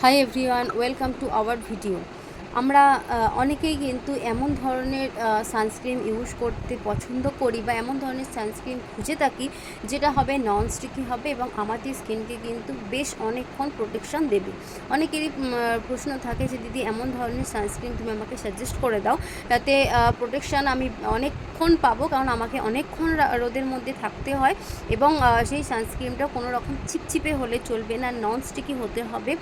Hi everyone, welcome to our video. আমরা অনেকেই কিন্তু এমন ধরনের সানস্ক্রিন ইউজ করতে পছন্দ করি বা এমন ধরনের সানস্ক্রিন খুঁজে থাকি যেটা হবে নন স্টিকি হবে এবং আমাদের স্কিনকে কিন্তু বেশ অনেকক্ষণ প্রোটেকশান দেবে। অনেকেরই প্রশ্ন থাকে যে দিদি এমন ধরনের সানস্ক্রিন তুমি আমাকে সাজেস্ট করে দাও, তাতে প্রোটেকশান আমি অনেকক্ষণ পাবো, কারণ আমাকে অনেকক্ষণ রোদের মধ্যে থাকতে হয় এবং সেই সানস্ক্রিনটা কোনো রকম চিপচিপে হলে চলবে না, নন স্টিকি হতে হবে।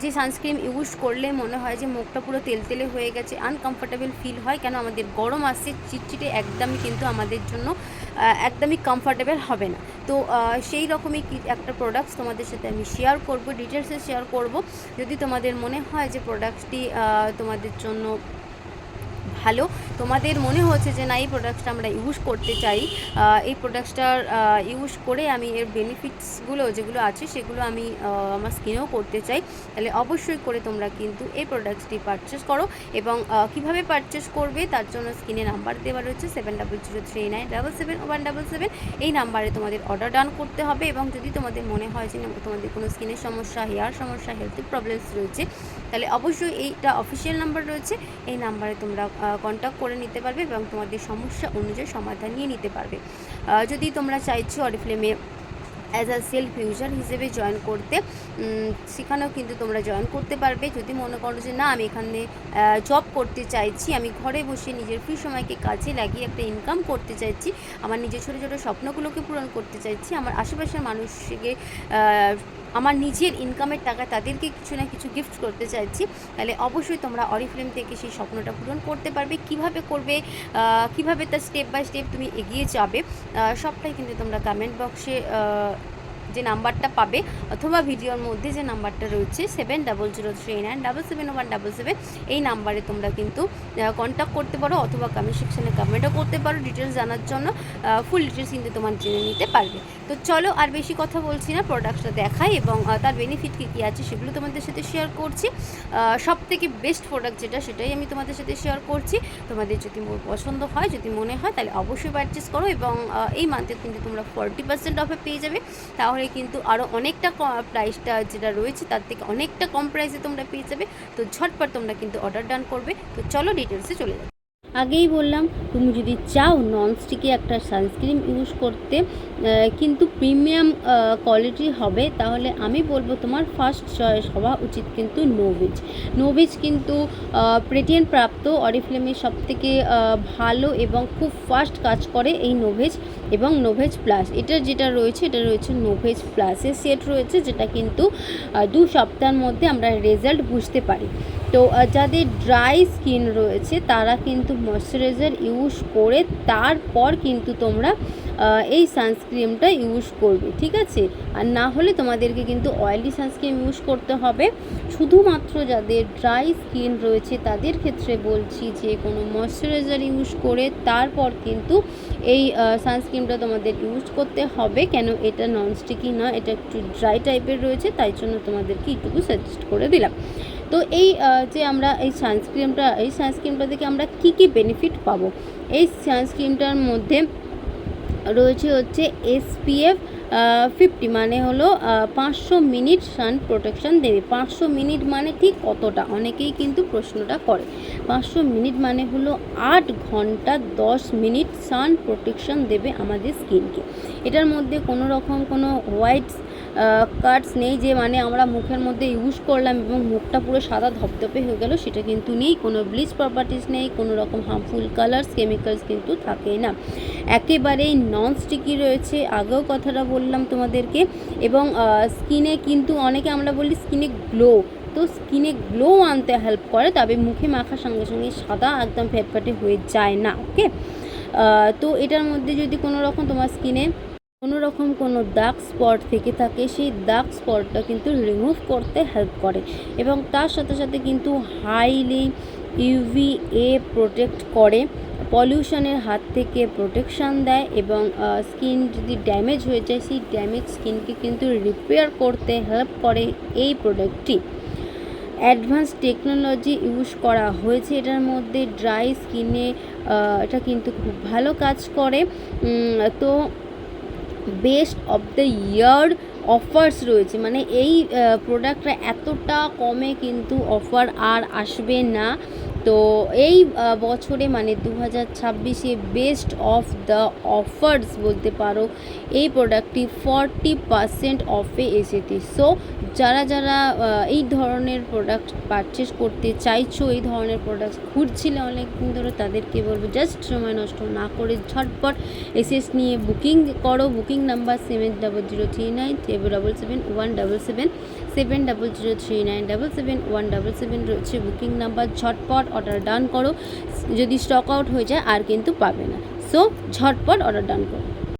যে সানস্ক্রিন ইউজ করলে মনে হয় যে মুখটা পুরো তেলতেলে হয়ে গেছে, আনকমফর্টেবল ফিল হয়, কেন আমাদের গরম আসছে, চিটচিটে একদমই কিন্তু আমাদের জন্য একদমই কমফর্টেবল হবে না। তো সেই রকমই একটা প্রোডাক্টস তোমাদের সাথে আমি শেয়ার করব, ডিটেলসে শেয়ার করব। যদি তোমাদের মনে হয় যে প্রোডাক্টসটি তোমাদের জন্য ভালো, তোমাদের মনে হচ্ছে যে না এই প্রোডাক্টসটা আমরা ইউজ করতে চাই, এই প্রোডাক্টসটার ইউজ করে আমি এর বেনিফিটসগুলো যেগুলো আছে সেগুলো আমি আমার স্কিনেও করতে চাই, তাহলে অবশ্যই করে তোমরা কিন্তু এই প্রোডাক্টসটি পারচেস করো। এবং কীভাবে পারচেস করবে তার জন্য স্ক্রিনে নাম্বার দেওয়া রয়েছে 7003977717, এই নাম্বারে তোমাদের অর্ডার ডান করতে হবে। এবং যদি তোমাদের মনে হয় যে তোমাদের কোনো স্কিনের সমস্যা, হেয়ার সমস্যা, হেলথ প্রবলেমস রয়েছে, তাহলে অবশ্যই এইটা অফিসিয়াল নাম্বার রয়েছে, এই নাম্বারে তোমরা কন্ট্যাক্ট করে নিতে পারবে এবং তোমাদের সমস্যা অনুযায়ী সমাধান নিয়ে নিতে পারবে। যদি তোমরা চাইছো অরিফ্লেমে অ্যাজ আ সেলফ ইউজার হিসেবে জয়েন করতে, সেখানেও কিন্তু তোমরা জয়েন করতে পারবে। যদি মনে করো যে না আমি এখানে জব করতে চাইছি, আমি ঘরে বসে নিজের ফ্রি সময়কে কাজে লাগিয়ে একটা ইনকাম করতে চাইছি, আমার নিজের ছোটো ছোটো স্বপ্নগুলোকে পূরণ করতে চাইছি, আমার আশেপাশের মানুষকে আমার নিজের ইনকামের টাকা তাদেরকে কিছু না কিছু গিফট করতে চাইছি, তাহলে অবশ্যই তোমরা অরিফ্লেম থেকে সেই স্বপ্নটা পূরণ করতে পারবে। কিভাবে করবে, কিভাবে তার স্টেপ বাই স্টেপ তুমি এগিয়ে যাবে, সবটাই কিন্তু তোমরা কমেন্ট বক্সে যে নাম্বারটা পাবে অথবা ভিডিওর মধ্যে যে নাম্বারটা রয়েছে 7003977717, এই নাম্বারে তোমরা কিন্তু কন্ট্যাক্ট করতে পারো অথবা কমেন্ট সেকশানে কমেন্টও করতে পারো ডিটেলস জানার জন্য। ফুল ডিটেলস কিন্তু তোমার জেনে নিতে পারবে। তো চলো আর বেশি কথা বলছি না, প্রোডাক্টটা দেখাই এবং তার বেনিফিট কী কী আছে সেগুলো তোমাদের সাথে শেয়ার করছি। সব থেকে বেস্ট প্রোডাক্ট যেটা সেটাই আমি তোমাদের সাথে শেয়ার করছি। তোমাদের যদি পছন্দ হয়, যদি মনে হয়, তাহলে অবশ্যই পারচেস করো এবং এই মান্থে কিন্তু তোমরা 40% অফে পেয়ে যাবে। তাহলে কিন্তু আরও অনেকটা প্রাইসটা যেটা রয়েছে তার থেকে অনেকটা কম প্রাইসে তোমরা পেয়ে যাবে। তো ঝটপট তোমরা কিন্তু অর্ডার ডান করবে। তো চলো ডিটেলসে চলে যাবে। আগেই বললাম, তুমি যদি চাও ননস্টিকে একটা সানস্ক্রিন ইউজ করতে কিন্তু প্রিমিয়াম কোয়ালিটি হবে, তাহলে আমি বলবো তোমার ফার্স্ট চয়েস হওয়া উচিত কিন্তু নোভেজ। নোভেজ কিন্তু পেটেন্ট প্রাপ্ত অরিফ্লেমের সবথেকে ভালো এবং খুব ফাস্ট কাজ করে এই নোভেজ এবং নোভেজ প্লাস। এটার যেটা রয়েছে এটা রয়েছে নোভেজ প্লাসের সেট রয়েছে, যেটা কিন্তু 2 সপ্তাহের মধ্যে আমরা রেজাল্ট বুঝতে পারি। তো যাদের ড্রাই স্কিন রয়েছে তারা কিন্তু ময়শ্চারাইজার ইউজ করে তারপর কিন্তু তোমরা এই সানস্ক্রিনটা ইউজ করবে, ঠিক আছে? আর না হলে তোমাদেরকে কিন্তু অয়েলি সানস্ক্রিন ইউজ করতে হবে। শুধুমাত্র যাদের ড্রাই স্কিন রয়েছে তাদের ক্ষেত্রে বলছি যে কোনো ময়শ্চারাইজার ইউজ করে তারপর কিন্তু এই সানস্ক্রিনটা তোমাদের ইউজ করতে হবে। কেন, এটা ননস্টিকি নয়, এটা একটু ড্রাই টাইপের রয়েছে, তাই জন্য তোমাদেরকে এইটুকু সাজেস্ট করে দিলাম। তো এই যে আমরা এই সানস্ক্রিনটা থেকে আমরা কী কী বেনিফিট পাবো, এই সানস্ক্রিনটার মধ্যে রয়েছে হচ্ছে SPF 50, মানে হলো 500 মিনিট সান প্রোটেকশান দেবে। 500 মিনিট মানে ঠিক কতটা, অনেকেই কিন্তু প্রশ্নটা করে। 500 মিনিট মানে হলো 8 ঘন্টা 10 মিনিট সান প্রোটেকশান দেবে আমাদের স্কিনকে। এটার মধ্যে কোনো রকম কোনো হোয়াইট কাটস নেই যে মানে আমরা মুখের মধ্যে ইউজ করলাম এবং মুখটা পুরো সাদা ধপধপে হয়ে গেল, সেটা কিন্তু নেই। কোনো ব্লিচ প্রপার্টিস নেই, কোনো রকম হার্মফুল কালার্স, কেমিক্যালস কিন্তু থাকে না, একেবারেই নন স্টিকি রয়েছে, আগেও কথাটা বললাম তোমাদেরকে। এবং স্কিনে কিন্তু অনেকে আমরা বলি স্কিনে গ্লো, তো স্কিনে গ্লো আনতে হেল্প করে, তবে মুখে মাখার সঙ্গে সঙ্গে সাদা একদম ফ্যাটফ্যাটে হয়ে যায় না, ওকে? তো এটার মধ্যে যদি কোনো রকম তোমার স্কিনে কোনো রকম কোনো দাগ স্পট থেকে থাকে, সেই দাগ স্পটটা কিন্তু রিমুভ করতে হেল্প করে এবং তার সাথে সাথে কিন্তু হাইলি UVA প্রোটেক্ট করে, পলিউশনের হাত থেকে প্রোটেকশান দেয় এবং স্কিন যদি ড্যামেজ হয়ে যায় সেই ড্যামেজ স্কিনকে কিন্তু রিপেয়ার করতে হেল্প করে এই প্রোডাক্টটি। অ্যাডভান্স টেকনোলজি ইউজ করা হয়েছে এটার মধ্যে, ড্রাই স্কিনে এটা কিন্তু খুব ভালো কাজ করে। তো best of the year offers রয়েছে, মানে এই প্রোডাক্টটা এতটা কমে কিন্তু অফার আর আসবে না। তো এই বছরে মানে 2026-এ বেস্ট অফ দ্য অফার্স বলতে পারো এই প্রোডাক্টটি 40% অফে এসেছে। সো যারা যারা এই ধরনের প্রোডাক্ট পারচেস করতে চাইছো, এই ধরনের প্রোডাক্ট খুঁজছিলে অনেক দিন ধরে, তাদেরকে বলবো জাস্ট সময় নষ্ট না করে ঝটপট এসএস নিয়ে বুকিং করো। বুকিং নাম্বার 700397771777, 700397771777 রয়েছে বুকিং নাম্বার। ঝটপট অর্ডার ডান করো, যদি স্টক আউট হয়ে যায় আর কিন্তু পাবে না। সো ঝটপট অর্ডার ডান করো।